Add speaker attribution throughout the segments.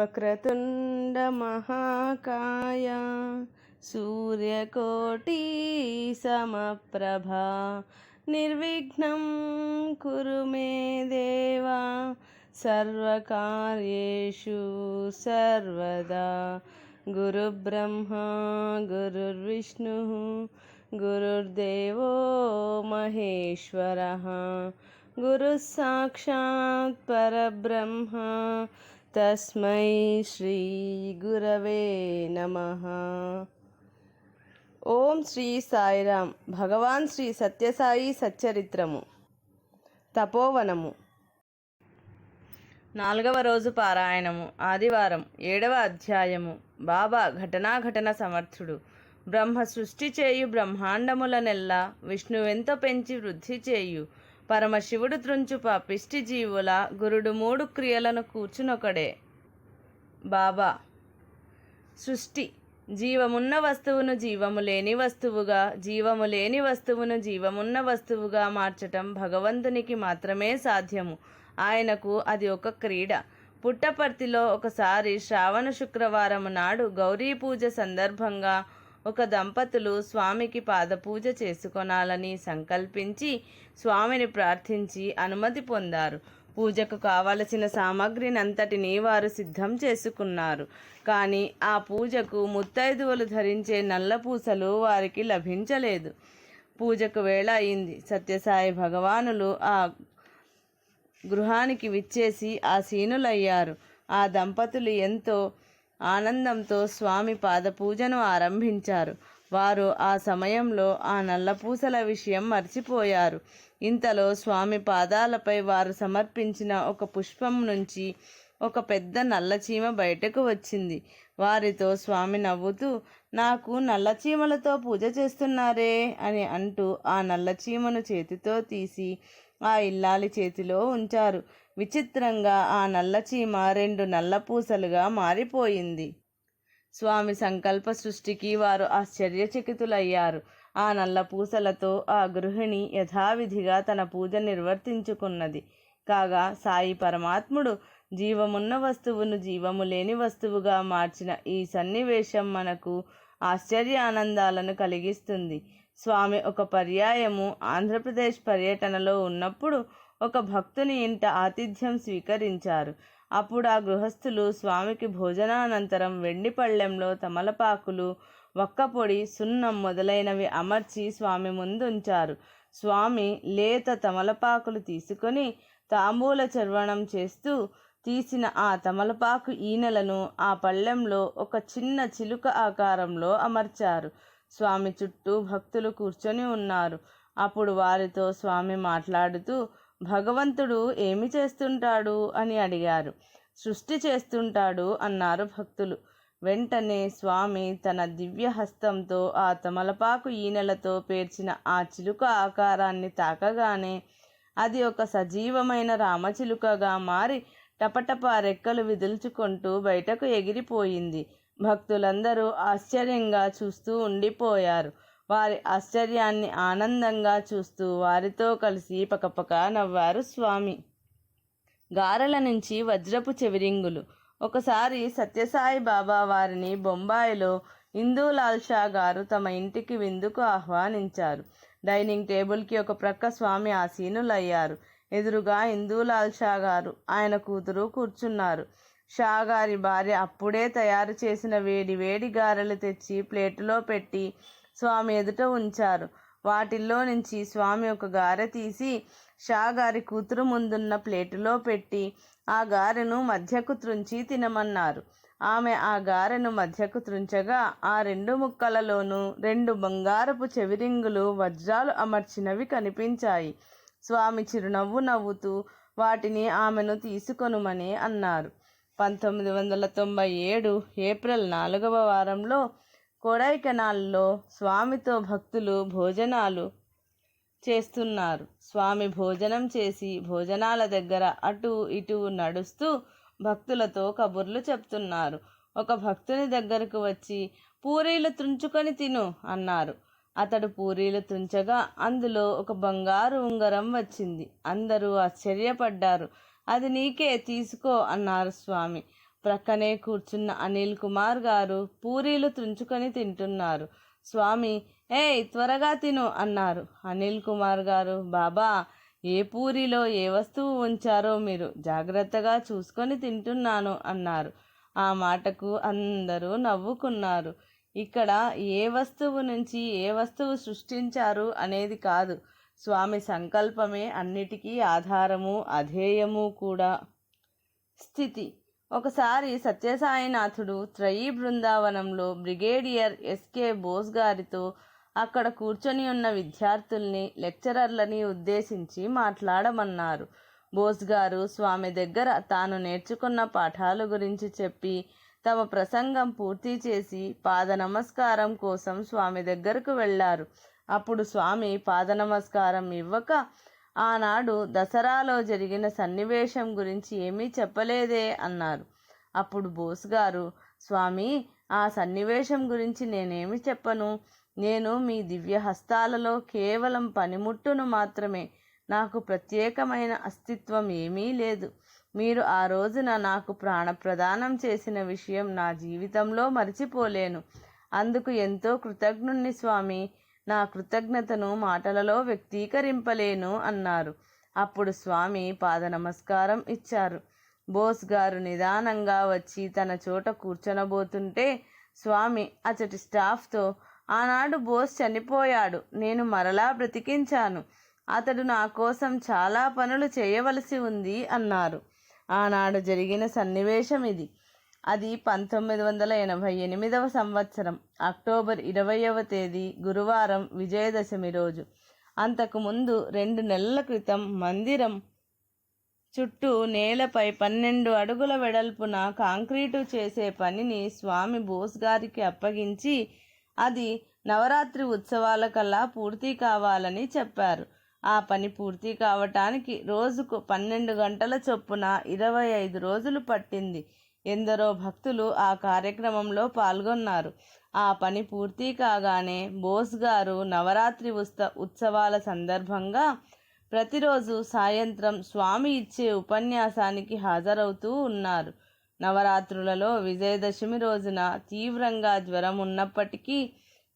Speaker 1: వక్రతుండ మహాకాయ సూర్యకోటి సమప్రభా నిర్విఘ్నం కురు మే దేవా సర్వకార్యేషు సర్వదా. గురుబ్రహ్మా గురుర్విష్ణు గురుర్దేవో మహేశ్వరః గురుః సాక్షాత్ పరబ్రహ్మ తస్మై శ్రీ గురవే నమః. ఓం శ్రీ సాయిరామ్. భగవాన్ శ్రీ సత్యసాయి సచ్చరిత్రము. తపోవనము. 4వ రోజు పారాయణము. ఆదివారం. 7వ అధ్యాయము. బాబా ఘటనాఘటన సమర్థుడు. బ్రహ్మ సృష్టి చేయు బ్రహ్మాండములనెల్లా విష్ణువెంతో పెంచి వృద్ధి చేయు పరమశివుడు త్రుంచు పాపిష్టి జీవుల గురుడు 3 క్రియలను కూర్చునొకడే. బాబా. సృష్టి. జీవమున్న వస్తువును జీవము లేని వస్తువుగా, జీవము లేని వస్తువును జీవమున్న వస్తువుగా మార్చటం భగవంతునికి మాత్రమే సాధ్యము. ఆయనకు అది ఒక క్రీడ. పుట్టపర్తిలో ఒకసారి శ్రావణ శుక్రవారము నాడు గౌరీ పూజ సందర్భంగా ఒక దంపతులు స్వామికి పాదపూజ చేసుకొనాలని సంకల్పించి స్వామిని ప్రార్థించి అనుమతి పొందారు. పూజకు కావలసిన సామగ్రినంతటినీ వారు సిద్ధం చేసుకున్నారు. కానీ ఆ పూజకు ముత్తైదువులు ధరించే నల్ల పూసలు వారికి లభించలేదు. పూజకు వేళ అయింది. సత్యసాయి భగవానులు ఆ గృహానికి విచ్చేసి ఆసీనులయ్యారు. ఆ దంపతులు ఎంతో ఆనందంతో స్వామి పాదపూజను ఆరంభించారు. వారు ఆ సమయంలో ఆ నల్లపూసల విషయం మర్చిపోయారు. ఇంతలో స్వామి పాదాలపై వారు సమర్పించిన ఒక పుష్పం నుంచి ఒక పెద్ద నల్లచీమ బయటకు వచ్చింది. వారితో స్వామి నవ్వుతూ, నాకు నల్లచీమలతో పూజ చేస్తున్నారే అని అంటూ ఆ నల్లచీమను చేతితో తీసి ఆ ఇల్లాలి చేతిలో ఉంచారు. విచిత్రంగా ఆ నల్లచీమ 2 నల్లపూసలుగా మారిపోయింది. స్వామి సంకల్ప సృష్టికి వారు ఆశ్చర్యచకితులయ్యారు. ఆ నల్లపూసలతో ఆ గృహిణి యథావిధిగా తన పూజ నిర్వర్తించుకున్నది. కాగా సాయి పరమాత్ముడు జీవమున్న వస్తువును జీవము లేని వస్తువుగా మార్చిన ఈ సన్నివేశం మనకు ఆశ్చర్యానందాలను కలిగిస్తుంది. స్వామి ఒక పర్యాయము ఆంధ్రప్రదేశ్ పర్యటనలో ఉన్నప్పుడు ఒక భక్తుని ఇంట ఆతిథ్యం స్వీకరించారు. అప్పుడు ఆ గృహస్థులు స్వామికి భోజనానంతరం వెండి పళ్ళెంలో తమలపాకులు, వక్కపొడి, సున్నం మొదలైనవి అమర్చి స్వామి ముందుంచారు. స్వామి లేత తమలపాకులు తీసుకొని తాంబూల చర్వణం చేస్తూ తీసిన ఆ తమలపాకు ఈనెలను ఆ పళ్ళెంలో ఒక చిన్న చిలుక ఆకారంలో అమర్చారు. స్వామి చుట్టూ భక్తులు కూర్చొని ఉన్నారు. అప్పుడు వారితో స్వామి మాట్లాడుతూ, భగవంతుడు ఏమి చేస్తుంటాడు అని అడిగారు. సృష్టి చేస్తుంటాడు అన్నారు భక్తులు. వెంటనే స్వామి తన దివ్య హస్తంతో ఆ తమలపాకు ఈనెలతో పేర్చిన ఆ చిలుక ఆకారాన్ని తాకగానే అది ఒక సజీవమైన రామచిలుకగా మారి టపటపా రెక్కలు విదుల్చుకుంటూ బయటకు ఎగిరిపోయింది. భక్తులందరూ ఆశ్చర్యంగా చూస్తూ ఉండిపోయారు. వారి ఆశ్చర్యాన్ని ఆనందంగా చూస్తూ వారితో కలిసి పకపక నవ్వారు స్వామి. గారెల నుంచి వజ్రపు చెవిరింగులు. ఒకసారి సత్యసాయి బాబా వారిని బొంబాయిలో ఇందూలాల్ షా గారు తమ ఇంటికి విందుకు ఆహ్వానించారు. డైనింగ్ టేబుల్కి ఒక ప్రక్క స్వామి ఆసీనులయ్యారు. ఎదురుగా ఇందూలాల్ షా గారు, ఆయన కూతురు కూర్చున్నారు. షా గారి భార్య అప్పుడే తయారు చేసిన వేడి వేడి గారెలు తెచ్చి ప్లేటులో పెట్టి స్వామి ఎదుట ఉంచారు. వాటిల్లో నుంచి స్వామి ఒక గారె తీసి షా గారి కూతురు ముందున్న ప్లేటులో పెట్టి ఆ గారెను మధ్యకు త్రుంచి తినమన్నారు. ఆమె ఆ గారెను మధ్యకు త్రుంచగా ఆ 2 ముక్కలలోనూ 2 బంగారపు చెవిరింగులు వజ్రాలు అమర్చినవి కనిపించాయి. స్వామి చిరునవ్వు నవ్వుతూ వాటిని ఆమెను తీసుకొనుమని అన్నారు. 1997 ఏప్రిల్ 4వ వారంలో కొడైకెనాల్లో స్వామితో భక్తులు భోజనాలు చేస్తున్నారు. స్వామి భోజనం చేసి భోజనాల దగ్గర అటు ఇటు నడుస్తూ భక్తులతో కబుర్లు చెప్తున్నారు. ఒక భక్తుని దగ్గరకు వచ్చి, పూరీలు త్రుంచుకొని తిను అన్నారు. అతడు పూరీలు తుంచగా అందులో ఒక బంగారు ఉంగరం వచ్చింది. అందరూ ఆశ్చర్యపడ్డారు. అది నీకే, తీసుకో అన్నారు స్వామి. ప్రక్కనే కూర్చున్న అనిల్ కుమార్ గారు పూరీలు తుంచుకొని తింటున్నారు. స్వామి, ఏయ్ త్వరగా తిను అన్నారు. అనిల్ కుమార్ గారు, బాబా, ఏ పూరిలో ఏ వస్తువు ఉంచారో మీరు జాగ్రత్తగా చూసుకొని తింటున్నాను అన్నారు. ఆ మాటకు అందరూ నవ్వుకున్నారు. ఇక్కడ ఏ వస్తువు నుంచి ఏ వస్తువు సృష్టించారు అనేది కాదు, స్వామి సంకల్పమే అన్నిటికీ ఆధారము, అధేయము కూడా. స్థితి. ఒకసారి సత్యసాయినాథుడు త్రయీ బృందావనంలో బ్రిగేడియర్ ఎస్కే బోస్ గారితో అక్కడ కూర్చొని ఉన్న విద్యార్థుల్ని, లెక్చరర్లని ఉద్దేశించి మాట్లాడమన్నారు. బోస్ గారు స్వామి దగ్గర తాను నేర్చుకున్న పాఠాల గురించి చెప్పి తమ ప్రసంగం పూర్తి చేసి పాద నమస్కారం కోసం స్వామి దగ్గరకు వెళ్ళారు. అప్పుడు స్వామి పాద నమస్కారం ఇవ్వక, ఆనాడు దసరాలో జరిగిన సన్నివేశం గురించి ఏమీ చెప్పలేదే అన్నారు. అప్పుడు బోస్ గారు, స్వామి, ఆ సన్నివేశం గురించి నేనేమి చెప్పను. నేను మీ దివ్య హస్తాలలో కేవలం పనిముట్టును మాత్రమే. నాకు ప్రత్యేకమైన అస్తిత్వం ఏమీ లేదు. మీరు ఆ రోజున నాకు ప్రాణప్రదానం చేసిన విషయం నా జీవితంలో మరిచిపోలేను. అందుకు ఎంతో కృతజ్ఞుణ్ణి స్వామి. నా కృతజ్ఞతను మాటలలో వ్యక్తీకరింపలేను అన్నారు. అప్పుడు స్వామి పాద నమస్కారం ఇచ్చారు. బోస్ గారు నిదానంగా వచ్చి తన చోట కూర్చొనబోతుంటే స్వామి అచటి స్టాఫ్తో, ఆనాడు బోస్ చనిపోయాడు, నేను మరలా బ్రతికించాను. అతడు నా కోసం చాలా పనులు చేయవలసి ఉంది అన్నారు. ఆనాడు జరిగిన సన్నివేశం ఇది. అది 1988వ సంవత్సరం అక్టోబర్ 20వ తేదీ గురువారం, విజయదశమి రోజు. అంతకుముందు 2 నెలల క్రితం మందిరం చుట్టూ నేలపై 12 అడుగుల వెడల్పున కాంక్రీటు చేసే పనిని స్వామి బోస్ గారికి అప్పగించి అది నవరాత్రి ఉత్సవాల కల్లా పూర్తి కావాలని చెప్పారు. ఆ పని పూర్తి కావటానికి రోజుకు 12 గంటల చొప్పున 25 రోజులు పట్టింది. ఎందరో భక్తులు ఆ కార్యక్రమంలో పాల్గొన్నారు. ఆ పని పూర్తి కాగానే బోస్ గారు నవరాత్రి ఉత్సవాల సందర్భంగా ప్రతిరోజు సాయంత్రం స్వామి ఇచ్చే ఉపన్యాసానికి హాజరవుతూ ఉన్నారు. నవరాత్రులలో విజయదశమి రోజున తీవ్రంగా జ్వరం ఉన్నప్పటికీ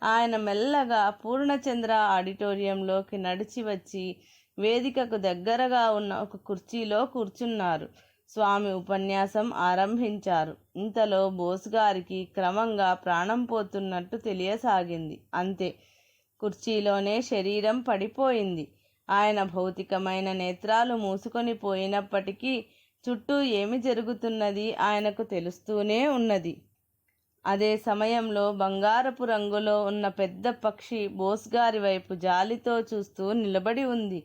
Speaker 1: ఆయన మెల్లగా పూర్ణచంద్ర ఆడిటోరియంలోకి నడిచి వచ్చి వేదికకు దగ్గరగా ఉన్న ఒక కుర్చీలో కూర్చున్నారు. స్వామి ఉపన్యాసం ఆరంభించారు. ఇంతలో బోస్ గారికి క్రమంగా ప్రాణం పోతున్నట్టు తెలియసాగింది. అంతే, కుర్చీలోనే శరీరం పడిపోయింది. ఆయన భౌతికమైన నేత్రాలు మూసుకొని పోయినప్పటికీ చుట్టూ ఏమి జరుగుతున్నది ఆయనకు తెలుస్తూనే ఉన్నది. అదే సమయంలో బంగారపు రంగులో ఉన్న పెద్ద పక్షి బోస్ గారి వైపు జాలితో చూస్తూ నిలబడి ఉంది.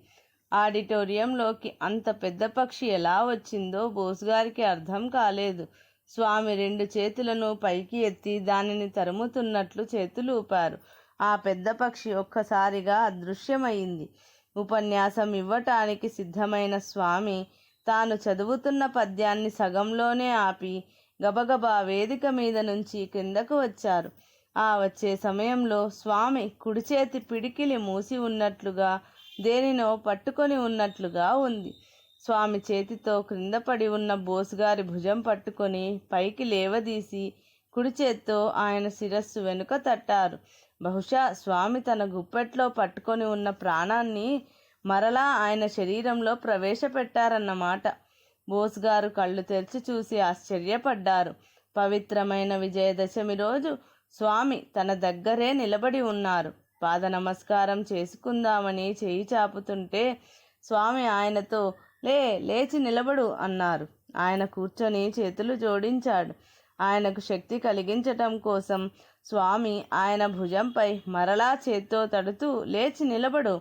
Speaker 1: ఆడిటోరియంలోకి అంత పెద్ద పక్షి ఎలా వచ్చిందో బోస్ గారికి అర్థం కాలేదు. స్వామి 2 చేతులను పైకి ఎత్తి దానిని తరుముతున్నట్లు చేతులు ఊపారు. ఆ పెద్ద పక్షి ఒక్కసారిగా అదృశ్యమైంది. ఉపన్యాసం ఇవ్వటానికి సిద్ధమైన స్వామి తాను చదువుతున్న పద్యాన్ని సగంలోనే ఆపి గబగబా వేదిక మీద నుంచి కిందకు వచ్చారు. ఆ వచ్చే సమయంలో స్వామి కుడి చేతి పిడికిలి మూసి ఉన్నట్లుగా, దేనినో పట్టుకొని ఉన్నట్లుగా ఉంది. స్వామి చేతితో క్రింద పడి ఉన్న బోస్ గారి భుజం పట్టుకొని పైకి లేవదీసి కుడి చేత్తో ఆయన శిరస్సు వెనుక తట్టారు. బహుశా స్వామి తన గుప్పెట్లో పట్టుకొని ఉన్న ప్రాణాన్ని మరలా ఆయన శరీరంలో ప్రవేశపెట్టారన్నమాట. బోస్ గారు కళ్ళు తెరిచి చూసి ఆశ్చర్యపడ్డారు. పవిత్రమైన విజయదశమి రోజు స్వామి తన దగ్గరే నిలబడి ఉన్నారు. పాద నమస్కారం చేసుకుందామని చేయి చాపుతుంటే స్వామి ఆయనతో, లేచి నిలబడు అన్నారు. ఆయన కూర్చొని చేతులు జోడించాడు. ఆయనకు శక్తి కలిగించటం కోసం స్వామి ఆయన భుజంపై మరలా చేత్తో తడుతూ, లేచి నిలబడు,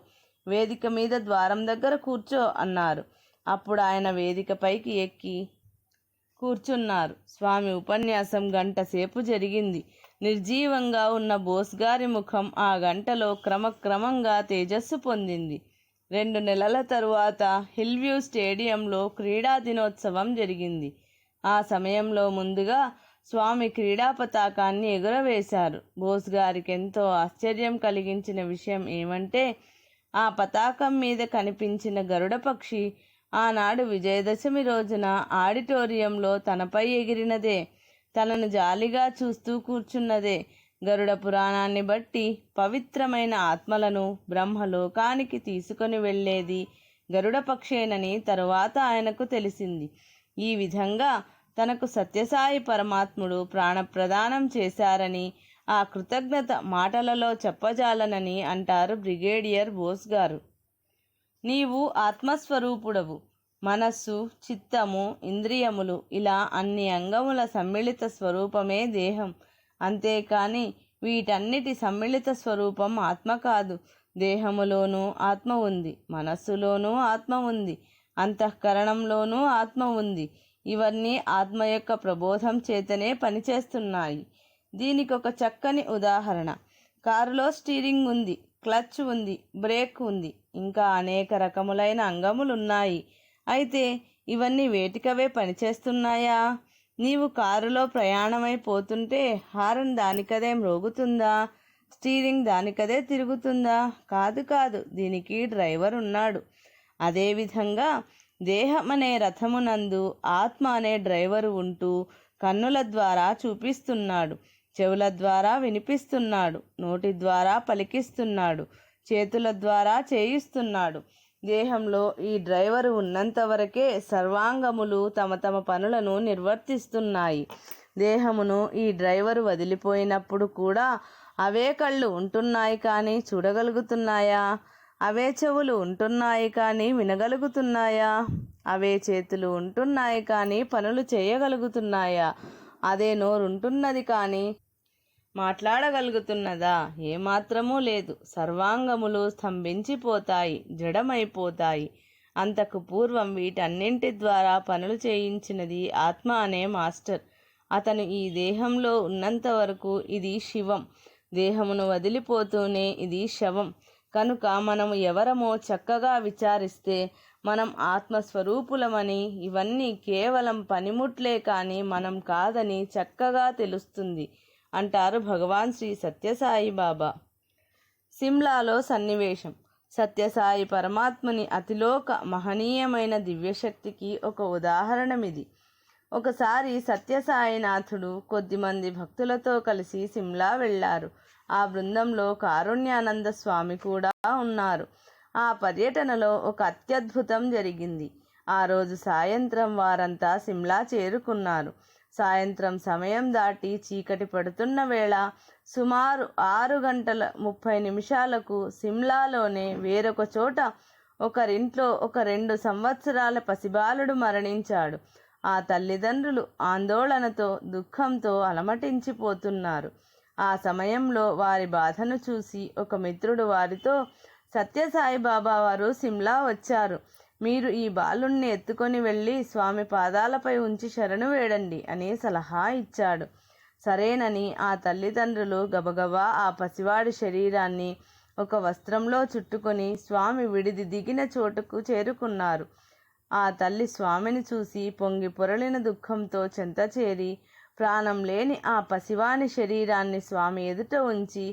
Speaker 1: వేదిక మీద ద్వారం దగ్గర కూర్చో అన్నారు. అప్పుడు ఆయన వేదికపైకి ఎక్కి కూర్చున్నారు. స్వామి ఉపన్యాసం 1 గంట సేపు జరిగింది. నిర్జీవంగా ఉన్న బోస్ గారి ముఖం ఆ గంటలో క్రమక్రమంగా తేజస్సు పొందింది. 2 నెలల తరువాత హిల్వ్యూ స్టేడియంలో క్రీడా దినోత్సవం జరిగింది. ఆ సమయంలో ముందుగా స్వామి క్రీడా పతాకాన్ని ఎగురవేశారు. బోస్ గారికి ఎంతో ఆశ్చర్యం కలిగించిన విషయం ఏమంటే, ఆ పతాకం మీద కనిపించిన గరుడ పక్షి ఆనాడు విజయదశమి రోజున ఆడిటోరియంలో తనపై ఎగిరినదే, తనను జాలిగా చూస్తూ కూర్చున్నదే. గరుడ పురాణాన్ని బట్టి పవిత్రమైన ఆత్మలను బ్రహ్మలోకానికి తీసుకొని వెళ్ళేది గరుడ పక్షేనని తరువాత ఆయనకు తెలిసింది. ఈ విధంగా తనకు సత్యసాయి పరమాత్ముడు ప్రాణప్రదానం చేశారని ఆ కృతజ్ఞత మాటలలో చెప్పజాలనని అంటారు బ్రిగేడియర్ బోస్ గారు. నీవు ఆత్మస్వరూపుడవు. మనస్సు, చిత్తము, ఇంద్రియములు ఇలా అన్ని అంగముల సమ్మిళిత స్వరూపమే దేహం. అంతేకాని వీటన్నిటి సమ్మిళిత స్వరూపం ఆత్మ కాదు. దేహములోనూ ఆత్మ ఉంది, మనస్సులోనూ ఆత్మ ఉంది, అంతఃకరణంలోనూ ఆత్మ ఉంది. ఇవన్నీ ఆత్మ యొక్క ప్రబోధం చేతనే పనిచేస్తున్నాయి. దీనికి ఒక చక్కని ఉదాహరణ. కారులో స్టీరింగ్ ఉంది, క్లచ్ ఉంది, బ్రేక్ ఉంది, ఇంకా అనేక రకములైన అంగములున్నాయి. అయితే ఇవన్నీ వేటికవే పనిచేస్తున్నాయా? నీవు కారులో ప్రయాణమైపోతుంటే హారన్ దానికదే మ్రోగుతుందా? స్టీరింగ్ దానికదే తిరుగుతుందా? కాదు కాదు, దీనికి డ్రైవర్ ఉన్నాడు. అదేవిధంగా దేహం అనే రథమునందు ఆత్మ అనే డ్రైవరు ఉంటూ కన్నుల ద్వారా చూపిస్తున్నాడు, చెవుల ద్వారా వినిపిస్తున్నాడు, నోటి ద్వారా పలికిస్తున్నాడు, చేతుల ద్వారా చేయిస్తున్నాడు. దేహంలో ఈ డ్రైవరు ఉన్నంత వరకే సర్వాంగములు తమ తమ పనులను నిర్వర్తిస్తున్నాయి. దేహమును ఈ డ్రైవరు వదిలిపోయినప్పుడు కూడా అవే కళ్ళు ఉంటున్నాయి కానీ చూడగలుగుతున్నాయా? అవే చెవులు ఉంటున్నాయి కానీ వినగలుగుతున్నాయా? అవే చేతులు ఉంటున్నాయి కానీ పనులు చేయగలుగుతున్నాయా? అదే నోరుంటున్నది కానీ మాట్లాడగలుగుతున్నదా? ఏమాత్రమూ లేదు. సర్వాంగములు స్తంభించిపోతాయి, జడమైపోతాయి. అంతకు పూర్వం వీటన్నింటి ద్వారా పనులు చేయించినది ఆత్మ అనే మాస్టర్. అతను ఈ దేహంలో ఉన్నంత వరకు ఇది శివం, దేహమును వదిలిపోతూనే ఇది శవం. కనుక మనము ఎవరమో చక్కగా విచారిస్తే మనం ఆత్మస్వరూపులమని, ఇవన్నీ కేవలం పనిముట్లే కానీ మనం కాదని చక్కగా తెలుస్తుంది అంటారు భగవాన్ శ్రీ సత్యసాయి బాబా. సిమ్లాలో సన్నివేశం. సత్యసాయి పరమాత్ముని అతిలోక మహనీయమైన దివ్యశక్తికి ఒక ఉదాహరణమిది. ఒకసారి సత్యసాయినాథుడు కొద్దిమంది భక్తులతో కలిసి సిమ్లా వెళ్ళారు. ఆ బృందంలో కారుణ్యానంద స్వామి కూడా ఉన్నారు. ఆ పర్యటనలో ఒక అత్యద్భుతం జరిగింది. ఆ రోజు సాయంత్రం వారంతా సిమ్లా చేరుకున్నారు. సాయంత్రం సమయం దాటి చీకటి పడుతున్న వేళ సుమారు 6:30 సిమ్లాలోనే వేరొక చోట ఒకరింట్లో ఒక 2 సంవత్సరాల పసిబాలుడు మరణించాడు. ఆ తల్లిదండ్రులు ఆందోళనతో, దుఃఖంతో అలమటించిపోతున్నారు. ఆ సమయంలో వారి బాధను చూసి ఒక మిత్రుడు వారితో, సత్యసాయి బాబా వారు సిమ్లా వచ్చారు, మీరు ఈ బాలుణ్ణి ఎత్తుకొని వెళ్ళి స్వామి పాదాలపై ఉంచి శరణు వేడండి అని సలహా ఇచ్చాడు. సరేనని ఆ తల్లిదండ్రులు గబగబా ఆ పసివాడి శరీరాన్ని ఒక వస్త్రంలో చుట్టుకొని స్వామి విడిది దిగిన చోటుకు చేరుకున్నారు. ఆ తల్లి స్వామిని చూసి పొంగి పొరలిన దుఃఖంతో చెంత చేరి ప్రాణం లేని ఆ పసివాని శరీరాన్ని స్వామి ఎదుట ఉంచి,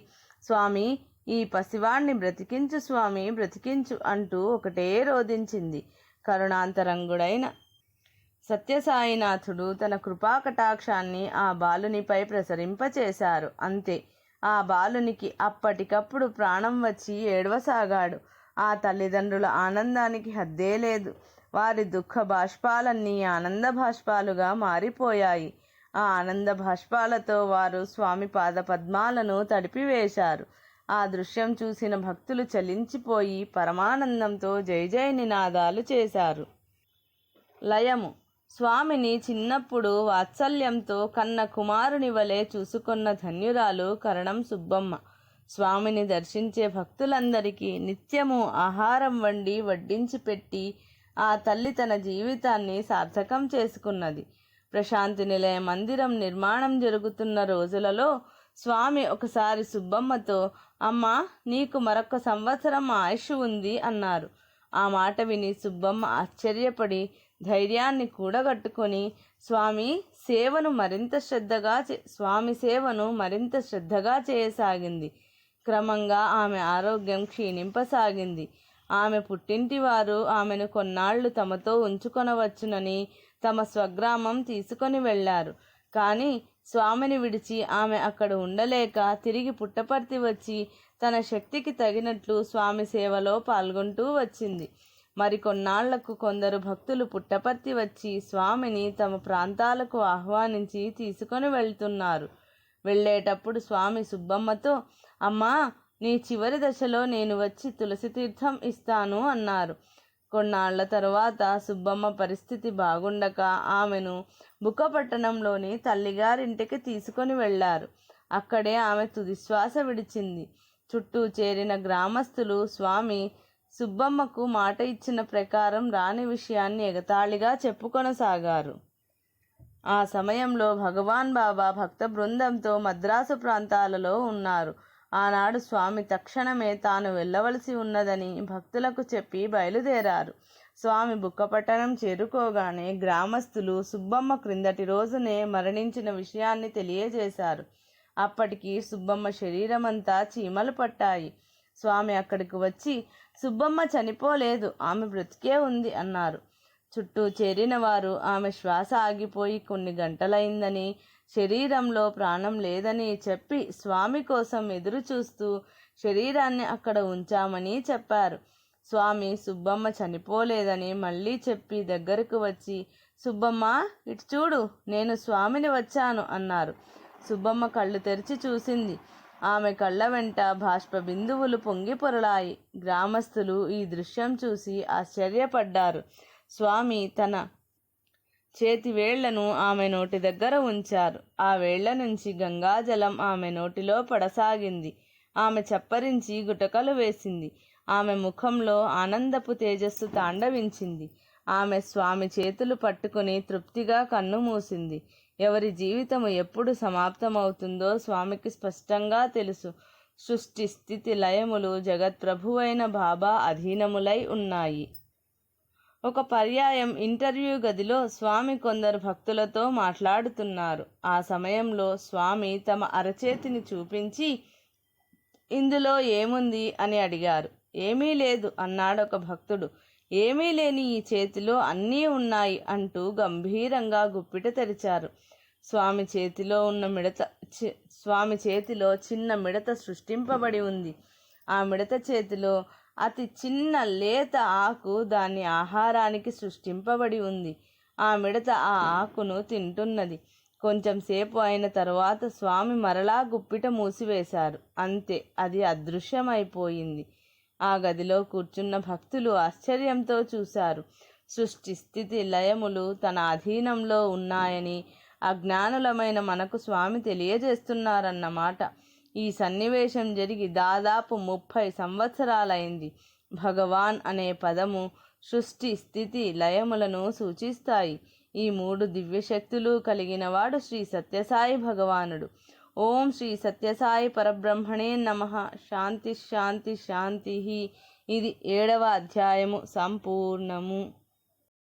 Speaker 1: స్వామి ఈ పసివాణ్ణి బ్రతికించు స్వామి, బ్రతికించు అంటూ ఒకటే రోదించింది. కరుణాంతరంగుడైన సత్యసాయినాథుడు తన కృపాకటాక్షాన్ని ఆ బాలునిపై ప్రసరింపచేశారు. అంతే, ఆ బాలునికి అప్పటికప్పుడు ప్రాణం వచ్చి ఏడవసాగాడు. ఆ తల్లిదండ్రుల ఆనందానికి హద్దే లేదు. వారి దుఃఖ బాష్పాలన్నీ ఆనంద బాష్పాలుగా మారిపోయాయి. ఆ ఆనంద బాష్పాలతో వారు స్వామి పాద పద్మాలను తడిపివేశారు. ఆ దృశ్యం చూసిన భక్తులు చలించిపోయి పరమానందంతో జై జయ నినాదాలు చేశారు. లయము. స్వామిని చిన్నప్పుడు వాత్సల్యంతో కన్న కుమారుని వలె చూసుకున్న ధన్యురాలు కరణం సుబ్బమ్మ. స్వామిని దర్శించే భక్తులందరికీ నిత్యము ఆహారం వండి వడ్డించి పెట్టి ఆ తల్లి తన జీవితాన్ని సార్థకం చేసుకున్నది. ప్రశాంతి నిలయ మందిరం నిర్మాణం జరుగుతున్న రోజులలో స్వామి ఒకసారి సుబ్బమ్మతో, అమ్మా, నీకు మరొక సంవత్సరం ఆయుష్ ఉంది అన్నారు. ఆ మాట విని సుబ్బమ్మ ఆశ్చర్యపడి ధైర్యాన్ని కూడగట్టుకొని స్వామి సేవను మరింత శ్రద్ధగా చేయసాగింది. క్రమంగా ఆమె ఆరోగ్యం క్షీణింపసాగింది. ఆమె పుట్టింటి వారు ఆమెను కొన్నాళ్లు తమతో ఉంచుకొనవచ్చునని తమ స్వగ్రామం తీసుకొని వెళ్ళారు. కానీ స్వామిని విడిచి ఆమె అక్కడ ఉండలేక తిరిగి పుట్టపర్తి వచ్చి తన శక్తికి తగినట్లు స్వామి సేవలో పాల్గొంటూ వచ్చింది. మరికొన్నాళ్లకు కొందరు భక్తులు పుట్టపర్తి వచ్చి స్వామిని తమ ప్రాంతాలకు ఆహ్వానించి తీసుకొని వెళ్తున్నారు. వెళ్ళేటప్పుడు స్వామి సుబ్బమ్మతో, అమ్మా, నీ చివరి దశలో నేను వచ్చి తులసి తీర్థం ఇస్తాను అన్నారు. కొన్నాళ్ల తరువాత సుబ్బమ్మ పరిస్థితి బాగుండక ఆమెను బుక్కపట్టణంలోని తల్లిగారింటికి తీసుకొని వెళ్ళారు. అక్కడే ఆమె తుదిశ్వాస విడిచింది. చుట్టూ చేరిన గ్రామస్తులు స్వామి సుబ్బమ్మకు మాట ఇచ్చిన ప్రకారం రాని విషయాన్ని ఎగతాళిగా చెప్పుకొనసాగారు. ఆ సమయంలో భగవాన్ బాబా భక్త బృందంతో మద్రాసు ప్రాంతాలలో ఉన్నారు. ఆనాడు స్వామి తక్షణమే తాను వెళ్ళవలసి ఉన్నదని భక్తులకు చెప్పి బయలుదేరారు. స్వామి బుక్కపట్టణం చేరుకోగానే గ్రామస్తులు సుబ్బమ్మ క్రిందటి రోజునే మరణించిన విషయాన్ని తెలియజేశారు. అప్పటికి సుబ్బమ్మ శరీరమంతా చీమలు పట్టాయి. స్వామి అక్కడికి వచ్చి, సుబ్బమ్మ చనిపోలేదు, ఆమె బ్రతికే ఉంది అన్నారు. చుట్టూ చేరిన వారు ఆమె శ్వాస ఆగిపోయి కొన్ని గంటలైందని, శరీరంలో ప్రాణం లేదని చెప్పి స్వామి కోసం ఎదురు చూస్తూ శరీరాన్ని అక్కడ ఉంచామని చెప్పారు. స్వామి సుబ్బమ్మ చనిపోలేదని మళ్ళీ చెప్పి దగ్గరకు వచ్చి, సుబ్బమ్మ ఇటు చూడు, నేను స్వామిని వచ్చాను అన్నారు. సుబ్బమ్మ కళ్ళు తెరిచి చూసింది. ఆమె కళ్ళ వెంట బాష్ప బిందువులు పొంగి పొరలాయి. గ్రామస్తులు ఈ దృశ్యం చూసి ఆశ్చర్యపడ్డారు. స్వామి తన చేతి వేళ్లను ఆమె నోటి దగ్గర ఉంచారు. ఆ వేళ్ల నుంచి గంగాజలం ఆమె నోటిలో పడసాగింది. ఆమె చప్పరించి గుటకలు వేసింది. ఆమె ముఖంలో ఆనందపు తేజస్సు తాండవించింది. ఆమె స్వామి చేతులు పట్టుకుని తృప్తిగా కన్ను మూసింది. ఎవరి జీవితము ఎప్పుడు సమాప్తమవుతుందో స్వామికి స్పష్టంగా తెలుసు. సృష్టి స్థితి లయములు జగత్ప్రభువైన బాబా అధీనములై ఉన్నాయి. ఒక పర్యాయం ఇంటర్వ్యూ గదిలో స్వామి కొందరు భక్తులతో మాట్లాడుతున్నారు. ఆ సమయంలో స్వామి తమ అరచేతిని చూపించి, ఇందులో ఏముంది అని అడిగారు. ఏమీ లేదు అన్నాడొక భక్తుడు. ఏమీ లేని ఈ చేతిలో అన్నీ ఉన్నాయి అంటూ గంభీరంగా గుప్పిట తెరిచారు. స్వామి చేతిలో చిన్న మిడత సృష్టింపబడి ఉంది. ఆ మిడత చేతిలో అతి చిన్న లేత ఆకు దాని ఆహారానికి సృష్టింపబడి ఉంది. ఆ మిడత ఆ ఆకును తింటున్నది. కొంచెం సేపు అయిన తరువాత స్వామి మరలా గుప్పిట మూసివేశారు. అంతే, అది అదృశ్యమైపోయింది. ఆ గదిలో కూర్చున్న భక్తులు ఆశ్చర్యంతో చూశారు. సృష్టి స్థితి లయములు తన అధీనంలో ఉన్నాయని అజ్ఞానులమైన మనకు స్వామి తెలియజేస్తున్నారన్నమాట. ఈ సన్నివేశం జరిగి దాదాపు 30 సంవత్సరాలైంది. భగవాన్ అనే పదము సృష్టి స్థితి లయములను సూచిస్తాయి. ఈ 3 దివ్యశక్తులు కలిగినవాడు శ్రీ సత్యసాయి భగవానుడు. ఓం శ్రీ సత్యసాయి పరబ్రహ్మణే నమః. శాంతి శాంతి శాంతి. ఇది 7వ అధ్యాయము సంపూర్ణము.